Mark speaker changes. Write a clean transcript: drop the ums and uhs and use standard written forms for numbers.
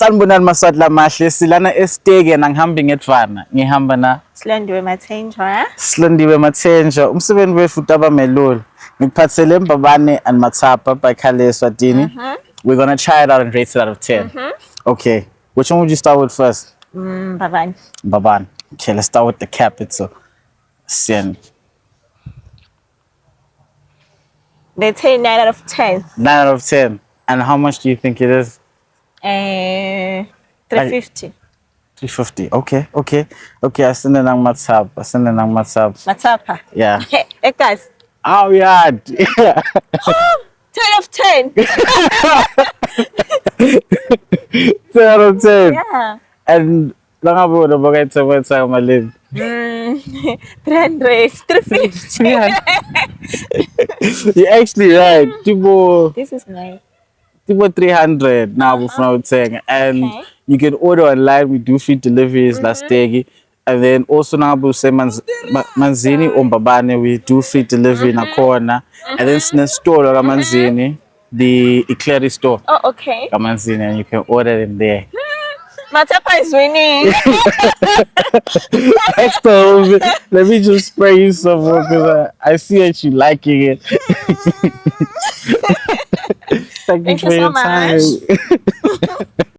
Speaker 1: Sanibonani maswati lamahle silana esiteke nangihambi ngedvana ngihamba na
Speaker 2: Silondiwe Mathenjwa.
Speaker 1: Silondiwe Mathenjwa umsebenzi wefuthi abamelulu ngikuphathele Mbabane and Matsapa by Khale Eswatini. We're gonna try it out and rate it out of 10. Okay, which one would you start with first?
Speaker 2: Mbabane.
Speaker 1: Mbabane. Okay, let's start with the capital. Sin.
Speaker 2: They say 9 out of 10.
Speaker 1: 9 out of 10. And how much do you think it is?
Speaker 2: 350.
Speaker 1: 350. Okay. I send it on Matsapa.
Speaker 2: Matsapa.
Speaker 1: Yeah.
Speaker 2: Hey, guys.
Speaker 1: Oh yeah.
Speaker 2: 10 of 10.
Speaker 1: 10 out of 10.
Speaker 2: Yeah.
Speaker 1: And lang ako na bagay sa malib.
Speaker 2: 300, 350.
Speaker 1: Yeah. You're actually right. Tipo
Speaker 2: This is nice.
Speaker 1: 300 now before saying, and you can order online. We do free deliveries last day, and then also now we say Manzini or Mbabane, we do free delivery in a corner, and then in the store like Manzini, the Eclair store.
Speaker 2: Oh, okay.
Speaker 1: Manzini, and you can order it in there.
Speaker 2: Matsapa is winning.
Speaker 1: Extra, let me just spray you some more because I see that you liking it. Thank you for
Speaker 2: so
Speaker 1: your
Speaker 2: much.
Speaker 1: time.